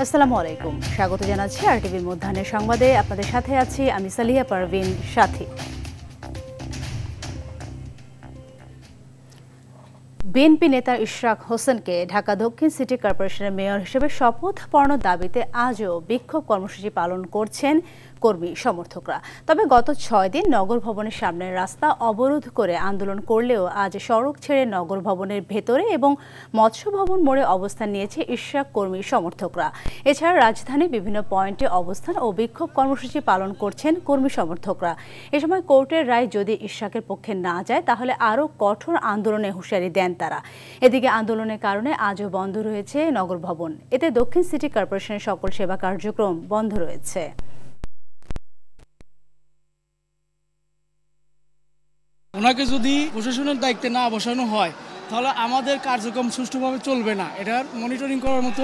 আসসালামু আলাইকুম, স্বাগত জানাচ্ছি আরটিভির মধ্যাহ্নের সংবাদে। আপনাদের সাথে আছি আমি সালিহা পারভিন সাথী। বিএনপি নেতা ইশরাক হোসেনকে ঢাকা দক্ষিণ সিটি কর্পোরেশনের মেয়র হিসেবে শপথ পড়ানোর দাবিতে আজও বিক্ষোভ কর্মসূচি পালন করছেন কর্মী সমর্থকরা। তবে গত 6 দিন নগর ভবনের সামনের রাস্তা অবরোধ করে আন্দোলন করলেও আজ সড়ক ছেড়ে নগর ভবনের ভেতরে এবং মৎস্য ভবন মোড়ে অবস্থান নিয়েছে ইশরাক কর্মী সমর্থকরা। এছাড়া রাজধানীর বিভিন্ন পয়েন্টে অবস্থান ও বিক্ষোভ কর্মসূচি পালন করছেন কর্মী সমর্থকরা। এ সময় কোর্টের রায় যদি ইশরাকের পক্ষে না যায় তাহলে আরও কঠোর আন্দোলনে হুঁশিয়ারি দেন তারা। এদিকে আন্দোলনের কারণে আজও বন্ধ রয়েছে নগর ভবন। এতে দক্ষিণ সিটি কর্পোরেশনের সকল সেবা কার্যক্রম বন্ধ রয়েছে। ওনাকে যদি প্রশাসনের দায়িত্বে না বসানো হয় তাহলে আমাদের কার্যক্রম সুষ্ঠুভাবে চলবে না। এটার মনিটরিং করার মতো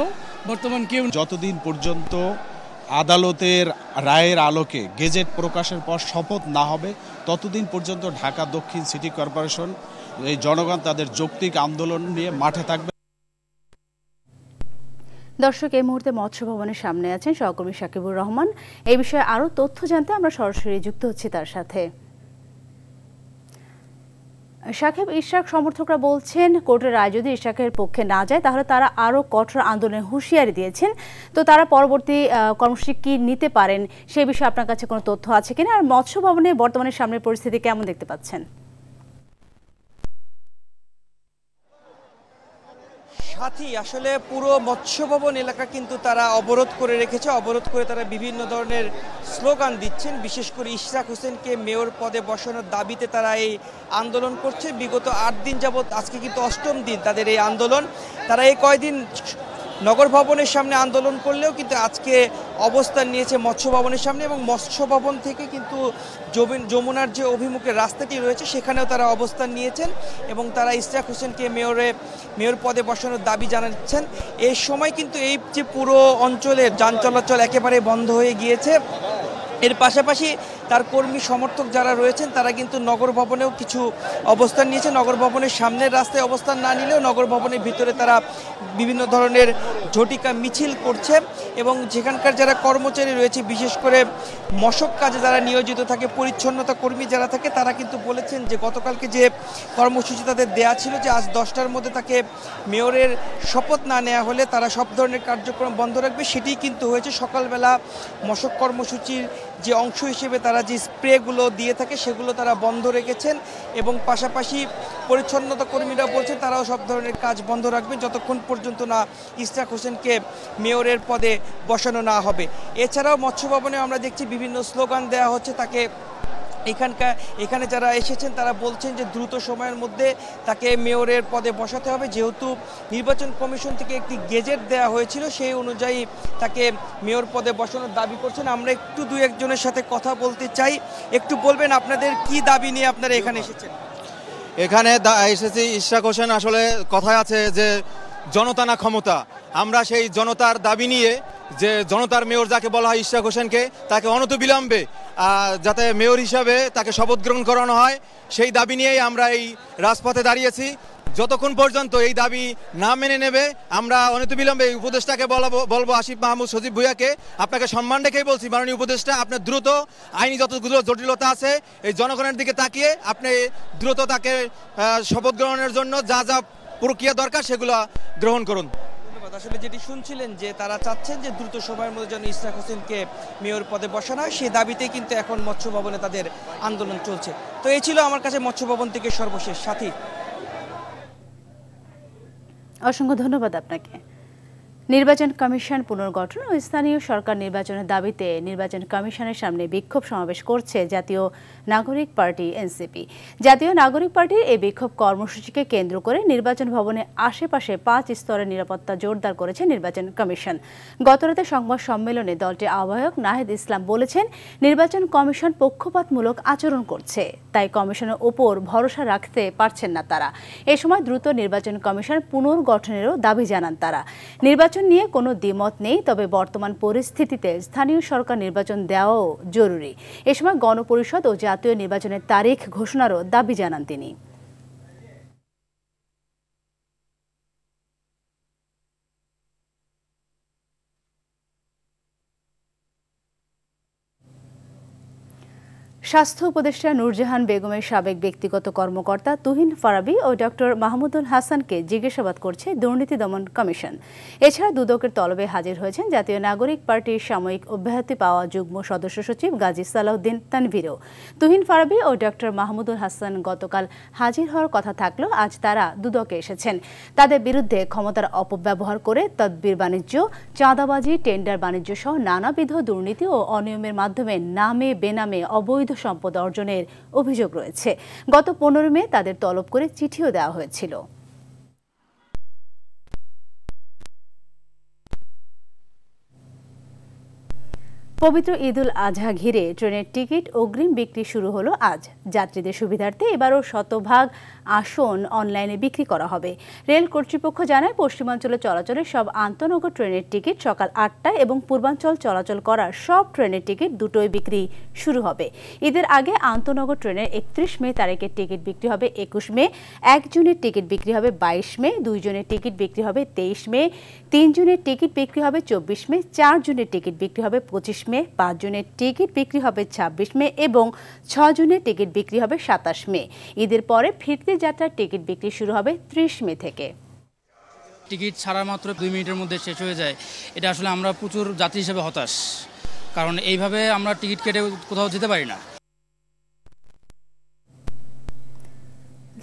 বর্তমান কেউ। যতদিন পর্যন্ত আদালতের রায়ের আলোকে গেজেট প্রকাশের পর শপথ না হবে ততদিন পর্যন্ত ঢাকা দক্ষিণ সিটি কর্পোরেশন এই জনগণ তাদের যৌক্তিক আন্দোলন নিয়ে মাঠে থাকবে। দর্শক, এই মুহূর্তে মৎস্য ভবনের সামনে আছেন সহকর্মী সাকিবুর রহমান। এই বিষয়ে আরও তথ্য জানতে আমরা সরাসরি যুক্ত হচ্ছি তার সাথে। সাকিব, ইশরাক সমর্থকরা বলছেন কোর্টের রায় যদি ইশরাকের পক্ষে না যায় তাহলে তারা আরও কঠোর আন্দোলনের হুঁশিয়ারি দিয়েছেন। তো তারা পরবর্তী কর্মসূচি কি নিতে পারেন সে বিষয়ে আপনার কাছে কোনো তথ্য আছে কিনা, আর মৎস্য ভবনে বর্তমানে সামনের পরিস্থিতি কেমন দেখতে পাচ্ছেন? সাথী, আসলে পুরো মৎস্য ভবন এলাকা কিন্তু তারা অবরোধ করে রেখেছে। অবরোধ করে তারা বিভিন্ন ধরনের স্লোগান দিচ্ছেন। বিশেষ করে ইশরাক হোসেনকে মেয়র পদে বসানোর দাবিতে তারা এই আন্দোলন করছে। বিগত 8 দিন যাবৎ, আজকে কিন্তু 8ম দিন তাদের এই আন্দোলন। তারা এই কয়দিন নগর ভবনের সামনে আন্দোলন করলেও কিন্তু আজকে অবস্থান নিয়েছে মৎস্য ভবনের সামনে, এবং মৎস্য ভবন থেকে কিন্তু যমুনার যে অভিমুখে রাস্তাটি রয়েছে সেখানেও তারা অবস্থান নিয়েছেন এবং তারা ইশরাক হোসেনকে মেয়র পদে বসানোর দাবি জানাচ্ছেন। এই সময় কিন্তু এই যে পুরো অঞ্চলের যান চলাচল একেবারে বন্ধ হয়ে গিয়েছে। এর পাশাপাশি তার কর্মী সমর্থক যারা রয়েছেন তারা কিন্তু নগর ভবনেও কিছু অবস্থান নিয়েছে। নগর ভবনের সামনের রাস্তায় অবস্থান না নিলেও নগর ভবনের ভিতরে তারা বিভিন্ন ধরনের ঝটিকা মিছিল করছে, এবং যেখানকার যারা কর্মচারী রয়েছে, বিশেষ করে মশক কাজে যারা নিয়োজিত থাকে, পরিচ্ছন্নতা কর্মী যারা থাকে, তারা কিন্তু বলেছেন যে গতকালকে যে কর্মসূচি তাদের দেয়া ছিল যে আজ 10টার মধ্যে তাকে মেয়রের শপথ না নেওয়া হলে তারা সব ধরনের কার্যক্রম বন্ধ রাখবে। সেটি কিন্তু হয়েছে। সকালবেলা মশক কর্মসূচির যে অংশ হিসেবে তারা যে স্প্রেগুলো দিয়ে থাকে সেগুলো তারা বন্ধ রেখেছেন, এবং পাশাপাশি পরিচ্ছন্নতা কর্মীরা বলছেন তারাও সব ধরনের কাজ বন্ধ রাখবেন যতক্ষণ পর্যন্ত না ইশরাক হোসেনকে মেয়রের পদে বসানো না হবে। এছাড়াও মৎস্য ভবনে আমরা দেখছি বিভিন্ন স্লোগান দেওয়া হচ্ছে তাকে। এখানে যারা এসেছেন তারা বলছেন যে দ্রুত সময়ের মধ্যে তাকে মেয়রের পদে বসাতে হবে, যেহেতু নির্বাচন কমিশন থেকে একটি গেজেট দেওয়া হয়েছিল সেই অনুযায়ী তাকে মেয়র পদে বসানোর দাবি করছেন। আমরা একটু 2-1 সাথে কথা বলতে চাই। একটু বলবেন আপনাদের কি দাবি নিয়ে আপনারা এখানে এসেছেন? এখানে এসেছি ইশরাক হোসেন, আসলে কথায় আছে যে জনতা না ক্ষমতা। আমরা সেই জনতার দাবি নিয়ে, যে জনতার মেয়র যাকে বলা হয় ইশরাক হোসেনকে, তাকে অনতিবিলম্বে যাতে মেয়র হিসাবে তাকে শপথ গ্রহণ করানো হয় সেই দাবি নিয়েই আমরা এই রাজপথে দাঁড়িয়েছি। যতক্ষণ পর্যন্ত এই দাবি না মেনে নেবে আমরা অনতিবিলম্বে এই উপদেষ্টাকে বলবো, আসিফ মাহমুদ সজীব ভুঁইয়াকে, আপনাকে সম্মান রেখেই বলছি মাননীয় উপদেষ্টা, আপনার দ্রুত আইনি যতগুলো জটিলতা আছে এই জনগণের দিকে তাকিয়ে আপনি দ্রুত তাকে শপথ গ্রহণের জন্য যা যা প্রক্রিয়া দরকার সেগুলো গ্রহণ করুন। আসলে যেটি শুনছিলেন যে তারা চাচ্ছেন যে দ্রুত সময়ের মধ্যে যেন ইশরাক হোসেনকে মেয়র পদে বসানো হয়, সেই দাবিতেই কিন্তু এখন মৎস্য ভবনে তাদের আন্দোলন চলছে। তো এই ছিল আমার কাছে মৎস্য ভবন থেকে সর্বশেষ। সাথী, অসংখ্য ধন্যবাদ আপনাকে। নির্বাচন কমিশন পুনর্গঠন ও স্থানীয় সরকার নির্বাচনের দাবিতে নির্বাচন কমিশনের সামনে বিক্ষোভ সমাবেশ করছে জাতীয় নাগরিক পার্টি এনসিপি। জাতীয় নাগরিক পার্টির এই বিক্ষোভ কর্মসূচিকে কেন্দ্র করে নির্বাচন ভবনের আশেপাশে 5 স্তরের নিরাপত্তা জোরদার করেছে নির্বাচন কমিশন। গতরাতে সংবাদ সম্মেলনে দলটির আহ্বায়ক নাহিদ ইসলাম বলেছেন, নির্বাচন কমিশন পক্ষপাতমূলক আচরণ করছে, তাই কমিশনের ওপর ভরসা রাখতে পারছেন না তারা। এ সময় দ্রুত নির্বাচন কমিশন পুনর্গঠনেরও দাবি জানান তারা। নির্বাচন নিয়ে কোনো দ্বিমত নেই, তবে বর্তমান পরিস্থিতিতে স্থানীয় সরকার নির্বাচন দেওয়াও জরুরি। এ সময় গণপরিষদ ও জাতীয় নির্বাচনের তারিখ ঘোষণারও দাবি জানান তিনি। স্বাস্থ্য উপদেষ্টা নূরজাহান বেগমের সাবেক ব্যক্তিগত কর্মকর্তা তুহিন ফারাবী ও ডক্টর মাহমুদুল হাসানকে জিজ্ঞাসাবাদ করছে দুর্নীতি দমন কমিশন। এছাড়া দুদকের তলবে হাজির হয়েছেন জাতীয় নাগরিক পার্টির সাময়িক অব্যাহতি পাওয়া যুগ্ম সদস্য সচিব গাজী সালাউদ্দিন তানভীরও। তুহিন ফারাবী ও ডক্টর মাহমুদুল হাসান গতকাল হাজির হওয়ার কথা থাকলেও আজ তারা দুদকে এসেছেন। তাদের বিরুদ্ধে ক্ষমতার অপব্যবহার করে তদবির বাণিজ্য, চাঁদাবাজি, টেন্ডার বাণিজ্য সহ নানাবিধ দুর্নীতি ও অনিয়মের মাধ্যমে নামে বেনামে অবৈধ সম্পদ অর্জনের অভিযোগ রয়েছে। গত 15 মে তাদের তলব করে চিঠিও দেওয়া হয়েছিল। পবিত্র ঈদুল আজহা ঘিরে ট্রেনের টিকিট অগ্রিম বিক্রি শুরু হলো আজ। যাত্রীদের সুবিধার্থে এবারও শতভাগ আসন অনলাইনে বিক্রি করা হবে। রেল কর্তৃপক্ষ জানায়, পশ্চিমাঞ্চলে চলাচলের সব আন্তনগর ট্রেনের টিকিট সকাল 8টায় এবং পূর্বাঞ্চল চলাচল করা সব ট্রেনের টিকিট দুটোই বিক্রি শুরু হবে। ঈদের আগে আন্তনগর ট্রেনের 31 মে তারিখের টিকিট বিক্রি হবে 21 মে, 1 জনের টিকিট বিক্রি হবে 22 মে, 2 জনের টিকিট বিক্রি হবে 23 মে, 3 জনের টিকিট বিক্রি হবে 24 মে, 4 জনের টিকিট বিক্রি হবে 25 মে, 5 জনের টিকিট বিক্রি হবে 26 মে এবং 6 জনের টিকিট বিক্রি হবে 27 মে। ঈদের পরে ফিরতি যাত্রার টিকিট বিক্রি শুরু হবে 30 মে থেকে। টিকিট ছাড়া মাত্র 2 মিনিটের মধ্যে শেষ হয়ে যায়। এটা আসলে আমরা প্রচুর যাত্রী হিসেবে হতাশ, কারণ এইভাবে আমরা টিকিট কেটে কোথাও যেতে পারি না।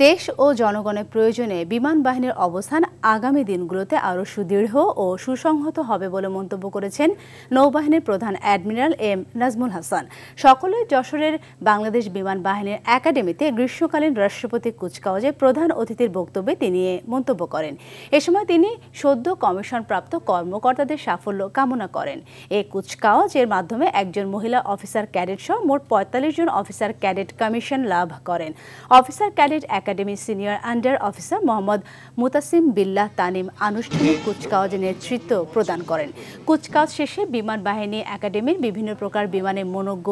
দেশ ও জনগণের প্রয়োজনে বিমান বাহিনীর অবস্থান আগামী দিনগুলোতে আরও সুদৃঢ় ও সুসংহত হবে বলে মন্তব্য করেছেন নৌবাহিনীর প্রধান অ্যাডমিরাল এম নাজমুল হাসান। সকালে যশোরের বাংলাদেশ বিমান বাহিনীর একাডেমিতে গ্রীষ্মকালীন রাষ্ট্রপতি কুচকাওয়াজে প্রধান অতিথির বক্তব্যে তিনি মন্তব্য করেন। এ সময় তিনি সদ্য কমিশনপ্রাপ্ত কর্মকর্তাদের সাফল্য কামনা করেন। এই কুচকাওয়াজের মাধ্যমে একজন মহিলা অফিসার ক্যাডেট সহ মোট 45 জন অফিসার ক্যাডেট কমিশন লাভ করেন। অফিসার ক্যাডেট একাডেমির senior under officer Mohammad Mutasim Billah Tanim আনুষ্ঠানিক কুচকাওয়াজে নেতৃত্ব প্রদান করেন। কুচকাওয়াজ শেষে বিমান বাহিনী একাডেমির বিভিন্ন প্রকার বিমানের মনোজ্ঞ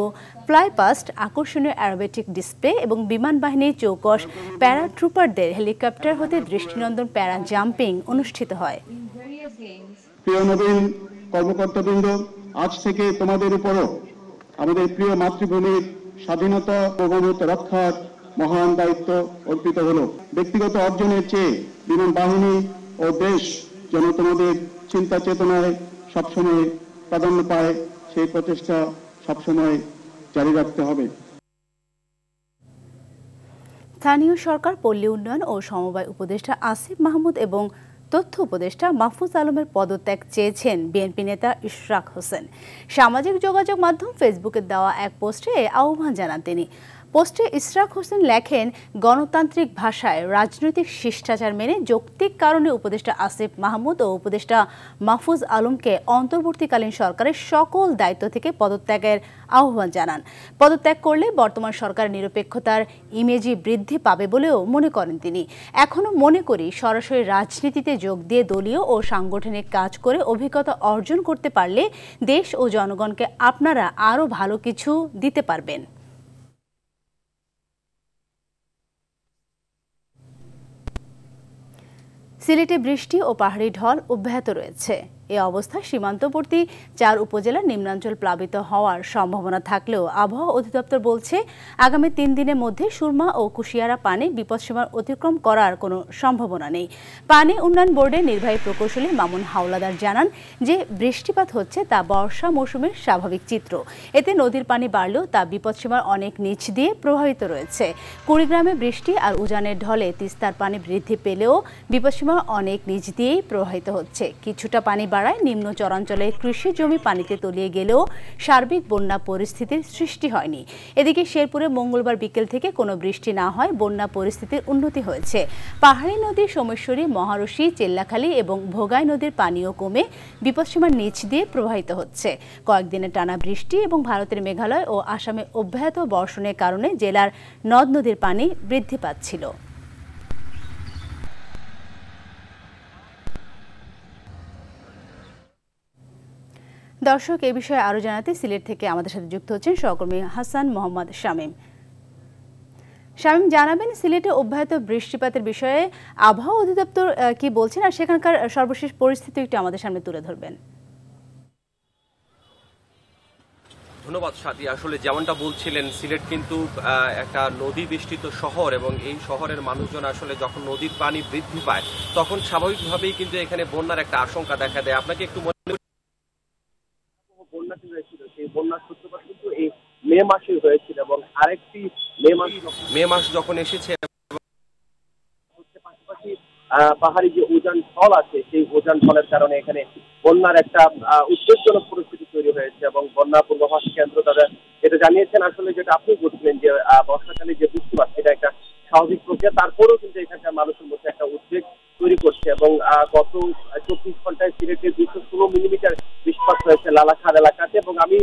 ফ্লাইপাস্ট, আকর্ষণীয় অ্যারোবেটিক ডিসপ্লে এবং বিমান বাহিনীর চৌকস প্যারাট্রুপারদের হেলিকপ্টার হতে দৃষ্টিনন্দন প্যারা জাম্পিং অনুষ্ঠিত হয়। প্রিয় নবীন কর্মকর্তাবৃন্দ, আজ থেকে তোমাদের উপরও আমাদের প্রিয় মাতৃভূমির স্বাধীনতা ও সার্বভৌমত্ব রক্ষার মহান দায়িত্ব অর্পিত হলো। ব্যক্তিগত অর্জনের চেয়ে বিমান বাহিনী ও দেশ যেন তোমাদের চিন্তা চেতনায় সবসময় প্রাধান্য পায়, সেই প্রচেষ্টা সবসময় জারি রাখতে হবে। স্থানীয় সরকার, পল্লী উন্নয়ন ও সমবায় উপদেষ্টা আসিফ মাহমুদ এবং তথ্য উপদেষ্টা মাহফুজ আলমের পদত্যাগ চেয়েছেন বিএনপি নেতা ইশরাক হোসেন। সামাজিক যোগাযোগ মাধ্যম ফেসবুকে দেওয়া এক পোস্টে আহ্বান জানান তিনি। পোস্টে ইশরাক হোসেন লেখেন, গণতান্ত্রিক ভাষায় রাজনৈতিক শিষ্টাচার মেনে যৌক্তিক কারণে উপদেষ্টা আসিফ মাহমুদ ও উপদেষ্টা মাহফুজ আলমকে অন্তর্বর্তীকালীন সরকারের সকল দায়িত্ব থেকে পদত্যাগের আহ্বান জানান। পদত্যাগ করলে বর্তমান সরকারের নিরপেক্ষতার ইমেজই বৃদ্ধি পাবে বলেও মনে করেন তিনি। এখনও মনে করি, সরাসরি রাজনীতিতে যোগ দিয়ে দলীয় ও সাংগঠনিক কাজ করে অভিজ্ঞতা অর্জন করতে পারলে দেশ ও জনগণকে আপনারা আরও ভালো কিছু দিতে পারবেন। সিলেটে বৃষ্টি ও পাহাড়ি ঢল অব্যাহত রয়েছে। এ অবস্থায় সীমান্তবর্তী 4 উপজেলার নিম্নাঞ্চল প্লাবিত হওয়ার সম্ভাবনা থাকলেও আবহাওয়া অধিদপ্তর বলছে, আগামী 3 দিনের মধ্যে সুরমা ও কুশিয়ারা পানি বিপদসীমার অতিক্রম করার কোনো সম্ভাবনা নেই। পানি উন্নয়ন বোর্ডের নির্বাহী প্রকৌশলী মামুন হাওলাদার জানান যে বৃষ্টিপাত হচ্ছে তা বর্ষা মৌসুমের স্বাভাবিক চিত্র। এতে নদীর পানি বাড়লেও তা বিপদসীমার অনেক নিচ দিয়ে প্রবাহিত রয়েছে। কুড়িগ্রামে বৃষ্টি আর উজানের ঢলে তিস্তার পানি বৃদ্ধি পেলেও বিপদসীমার অনেক নিচ দিয়েই প্রবাহিত হচ্ছে। কিছুটা পানি বাড়ায় নিম্ন চরাঞ্চলে কৃষি জমি পানিতে তলিয়ে গেলেও সার্বিক বন্যা পরিস্থিতির সৃষ্টি হয়নি। এদিকে শেরপুরে মঙ্গলবার বিকেল থেকে কোনো বৃষ্টি না হয় বন্যা পরিস্থিতির উন্নতি হয়েছে। পাহাড়ি নদী সোমেশ্বরী, মহারশী, চেল্লাখালী এবং ভোগাই নদীর পানিও কমে বিপদসীমার নিচ দিয়ে প্রবাহিত হচ্ছে। কয়েকদিনের টানা বৃষ্টি এবং ভারতের মেঘালয় ও আসামে অব্যাহত বর্ষণের কারণে জেলার নদ নদীর পানি বৃদ্ধি পাচ্ছিল। দর্শক, এই বিষয়ে আরও জানাতে সিলেট থেকে আমাদের সাথে যুক্ত হচ্ছেন সহকর্মী হাসান মোহাম্মদ শামীম। শামীম, জানাবেন সিলেটে অব্যাহত বৃষ্টিপাতের বিষয়ে আবহাওয়া অধিদপ্তর কি বলছেন, আর সেখানকার সর্বশেষ পরিস্থিতি একটু আমাদের সামনে তুলে ধরবেন। ধন্যবাদ সাথী। আসলে যেমনটা বলছিলেন, সিলেট কিন্তু একটা নদী বেষ্টিত শহর এবং এই শহরের মানুষজন আসলে যখন নদীর পানি বৃদ্ধি পায় তখন স্বাভাবিকভাবেই কিন্তু এখানে বন্যার একটা আশঙ্কা দেখা দেয়। আপনাকে একটু বন্যাটি হয়েছিল, সেই বন্যার সূত্রপাত কিন্তু এই মে মাসে হয়েছিল এবং আরেকটি মে মাস যখন এসেছে পাশাপাশি পাহাড়ি যে উজান ঢল আছে সেই উজান ঢলের কারণে এখানে বন্যার একটা উদ্বেগজনক পরিস্থিতি তৈরি হয়েছে এবং বন্যা পূর্বাভাস কেন্দ্র তারা এটা জানিয়েছেন। আসলে যেটা আপনি বলছিলেন যে বর্ষাকালে যে বৃষ্টিপাত সেটা একটা স্বাভাবিক প্রক্রিয়া, তারপরেও কিন্তু এখানকার মানুষের মধ্যে একটা উদ্বেগ তৈরি করছে এবং গত 24 ঘন্টায় সিলেটে 216 মিলিমিটার বৃষ্টিপাত হয়েছে লালাখার এলাকাতে এবং আমি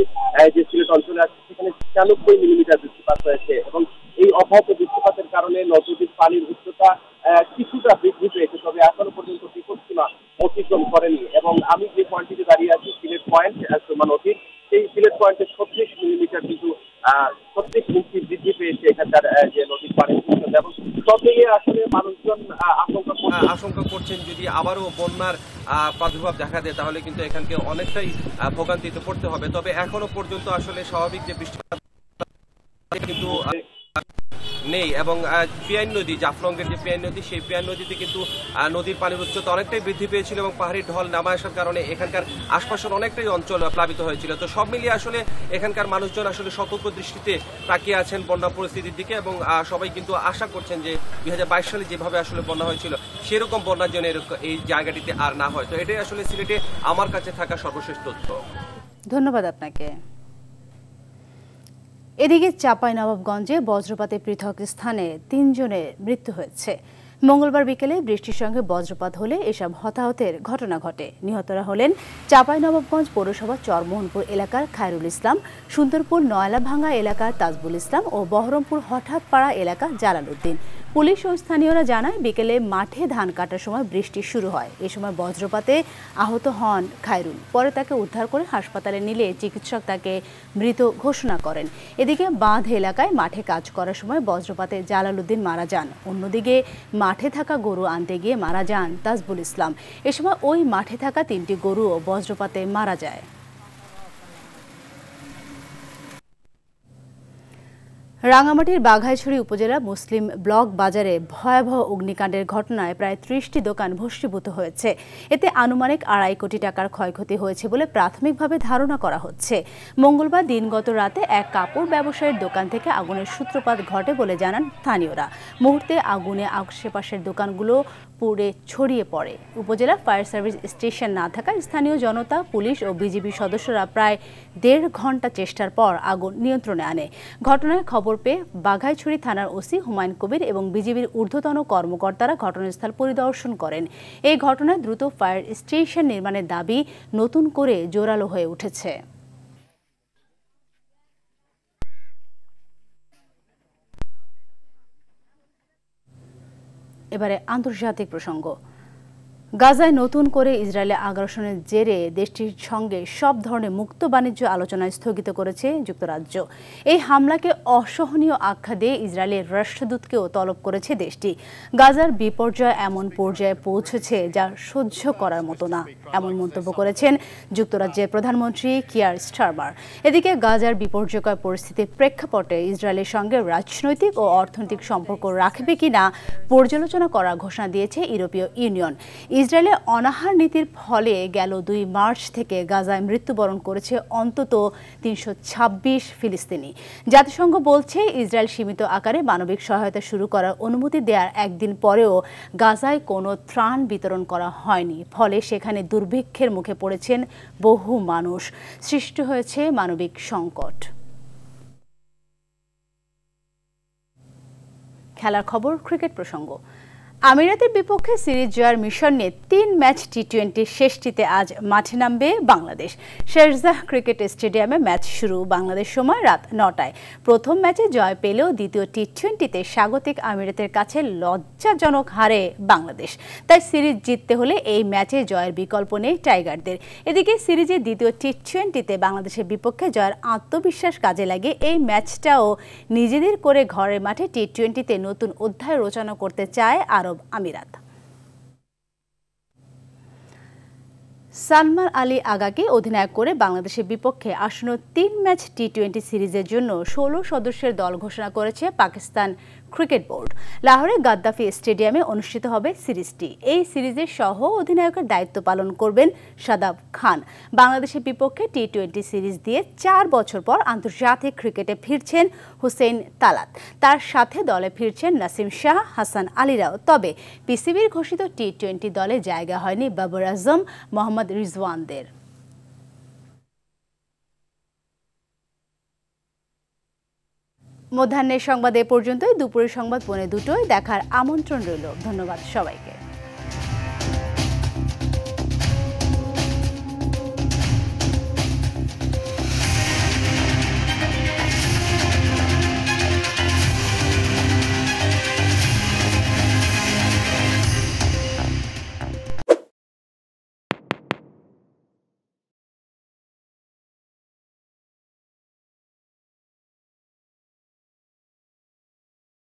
যে সিলেট অঞ্চলে আছি সেখানে 96 মিলিমিটার বৃষ্টিপাত হয়েছে এবং এই অব্যাহত বৃষ্টিপাতের কারণে নদীর পানির উচ্চতা কিছুটা বৃদ্ধি পেয়েছে, তবে এখনো পর্যন্ত বিপদসীমা অতিক্রম করেনি এবং আমি যে পয়েন্টটিতে দাঁড়িয়ে আছি সিলেট পয়েন্ট সুরমা নদীর, সেই সিলেট পয়েন্টে 36 মিলিমিটার কিন্তু 36 ইঞ্চি বৃদ্ধি পেয়েছে এখানকার যে নদীর পানির উচ্চতা এবং সব মিলিয়ে আসলে মানুষজন আশঙ্কা করছেন যদি আবারও বন্যার প্রাদুর্ভাব দেখা দেয় তাহলে কিন্তু এখানকে অনেকটাই ভোগান্তিতে পড়তে হবে। তবে এখনো পর্যন্ত আসলে স্বাভাবিক যে বৃষ্টিপাত কিন্তু নেই এবং পিয়াইন নদী, জাফলংয়ের যে পিয়াইন নদী, সেই পিয়াইন নদীতে কিন্তু নদীর পানির উচ্চতা অনেকটাই বৃদ্ধি পেয়েছিল এবং পাহাড়ি ঢল নামা আসার কারণে এখানকার আশপাশের অনেকটাই অঞ্চল প্লাবিত হয়েছিল। তো সব মিলিয়ে আসলে এখানকার মানুষজন আসলে সতর্ক দৃষ্টিতে তাকিয়ে আছেন বন্যা পরিস্থিতির দিকে এবং সবাই কিন্তু আশা করছেন যে 2022 সালে যেভাবে আসলে বন্যা হয়েছিল সেরকম বন্যার জন্য এই জায়গাটিতে আর না হয়। তো এটাই আসলে সিলেটে আমার কাছে থাকা সর্বশেষ তথ্য। ধন্যবাদ আপনাকে। এদিকে চাঁপাইনবাবগঞ্জে বজ্রপাতে পৃথক স্থানে 3 জনের মৃত্যু হয়েছে। মঙ্গলবার বিকেলে বৃষ্টির সঙ্গে বজ্রপাত হলে এসব হতাহতের ঘটনা ঘটে। নিহতরা হলেন চাঁপাইনবাবগঞ্জ পৌরসভা চরমোহনপুর এলাকার খায়রুল ইসলাম, সুন্দরপুর নয়লাভাঙ্গা এলাকার তাজবুল ইসলাম ও বহরমপুর হঠাৎপাড়া এলাকা জালাল উদ্দিন। পুলিশ ও স্থানীয়রা জানায় বিকেলে মাঠে ধান কাটার সময় বৃষ্টি শুরু হয়। এ সময় বজ্রপাতে আহত হন খায়রুল। পরে তাকে উদ্ধার করে হাসপাতালে নিলে চিকিৎসক তাকে মৃত ঘোষণা করেন। এদিকে বাঁধ এলাকায় মাঠে কাজ করার সময় বজ্রপাতে জালাল উদ্দিন মারা যান। অন্যদিকে মাঠে থাকা গরু আনতে গিয়ে মারা যান তাজবুল ইসলাম। এ সময় ওই মাঠে থাকা 3টি গরুও বজ্রপাতে মারা যায়। রাঙামাটির বাঘাইছড়ি উপজেলা মুসলিম ব্লক বাজারে ভয়াবহ অগ্নিকাণ্ডের ঘটনায় প্রায় 30টি দোকান ভস্মীভূত হয়েছে। এতে আনুমানিক 2.5 কোটি টাকার ক্ষয়ক্ষতি হয়েছে বলে প্রাথমিকভাবে ধারণা করা হচ্ছে। মঙ্গলবার দিনগত রাতে এক কাপড় ব্যবসায়ীর দোকান থেকে আগুনের সূত্রপাত ঘটে বলে জানান স্থানীয়রা। মুহূর্তে আগুনে আশেপাশের দোকানগুলো পুড়ে ছড়িয়ে পড়ে। উপজেলা ফায়ার সার্ভিস স্টেশন না থাকায় স্থানীয় জনতা, পুলিশ ও বিজিবি সদস্যরা প্রায় 1.5 ঘন্টা চেষ্টার পর আগুন নিয়ন্ত্রণে আনে। ঘটনায় খবর পেয়ে বাঘাইছড়ি থানার ওসি হুমায়ুন কবির এবং বিজিবির ঊর্ধ্বতন কর্মকর্তারা ঘটনাস্থল পরিদর্শন করেন। এই ঘটনায় দ্রুত ফায়ার স্টেশন নির্মাণের দাবি নতুন করে জোরালো হয়ে উঠেছে। এবারে আন্তর্জাতিক প্রসঙ্গ। গাজায় নতুন করে ইসরায়েলে আগ্রাসনের জেরে দেশটির সঙ্গে সব ধরনের মুক্ত বাণিজ্য আলোচনা স্থগিত করেছে যুক্তরাজ্য। এই হামলাকে অসহনীয় আখ্যা দিয়ে ইসরায়েলের রাষ্ট্রদূতকেও তলব করেছে দেশটি। গাজার বিপর্যয় এমন পর্যায়ে পৌঁছেছে যা সহ্য করার মতো না, এমন মন্তব্য করেছেন যুক্তরাজ্যের প্রধানমন্ত্রী কিয়ার স্টারমার। এদিকে গাজার বিপর্যয়কর পরিস্থিতির প্রেক্ষাপটে ইসরায়েলের সঙ্গে রাজনৈতিক ও অর্থনৈতিক সম্পর্ক রাখবে কিনা পর্যালোচনা করার ঘোষণা দিয়েছে ইউরোপীয় ইউনিয়ন। ইসরায়েলের অনাহার নীতির ফলে গেল 2 মার্চ থেকে গাজায় মৃত্যুবরণ করেছে অন্তত 326 ফিলিস্তিনি। জাতিসংঘ বলছে ইসরায়েল সীমিত আকারে মানবিক সহায়তা শুরু করার অনুমতি দেওয়ার একদিন পরেও গাজায় কোনো ত্রাণ বিতরণ করা হয়নি। ফলে সেখানে দুর্ভিক্ষের মুখে পড়েছেন বহু মানুষ। সৃষ্টি হয়েছে মানবিক সংকট। খেলার খবর, ক্রিকেট প্রসঙ্গ। আমিরাতের বিপক্ষে সিরিজ জয়ের মিশন নিয়ে 3 ম্যাচ টি20 শেষটিতে আজ মাঠে নামবে বাংলাদেশ। শেরজাহ ক্রিকেট স্টেডিয়ামে ম্যাচ শুরু বাংলাদেশ সময় রাত 9টায়। প্রথম ম্যাচে জয় পেলেও দ্বিতীয় টি20তে স্বাগতিক আমিরাতের কাছে লজ্জাজনক হারে বাংলাদেশ। তাই সিরিজ জিততে হলে এই ম্যাচে জয়ের বিকল্প নেই টাইগারদের। এদিকে সিরিজের দ্বিতীয় টি20তে বাংলাদেশের বিপক্ষে জয়ের আত্মবিশ্বাস কাজে লাগে এই ম্যাচটাও নিজেদের করে ঘরের মাঠে টি20তে নতুন অধ্যায় রচনা করতে চায় আরব আমিরাত। সালমান আলী আগাকে অধিনায়ক করে বাংলাদেশের বিপক্ষে আসন্ন 3 ম্যাচ টি-20 সিরিজের জন্য 16 সদস্যের দল ঘোষণা করেছে পাকিস্তান ক্রিকেট বোর্ড। লাহোরে গাদ্দাফি স্টেডিয়ামে অনুষ্ঠিত হবে সিরিজটি। এই সিরিজের সহ অধিনায়কের দায়িত্ব পালন করবেন শাদাব খান। বাংলাদেশের বিপক্ষে টি-20 সিরিজ দিয়ে 4 বছর পর আন্তর্জাতিক ক্রিকেটে ফিরছেন হুসেইন তালাত। তার সাথে দলে ফিরছেন নাসিম শাহ, হাসান আলীরাও। তবে পিসিবির ঘোষিত টি-20 দলে জায়গা হয়নি বাবর আজম, মোহাম্মদ রিজওয়ানদের। মধ্যাহ্নের সংবাদ এ পর্যন্তই। দুপুরের সংবাদ 2:45 দেখার আমন্ত্রণ রইল। ধন্যবাদ সবাইকে।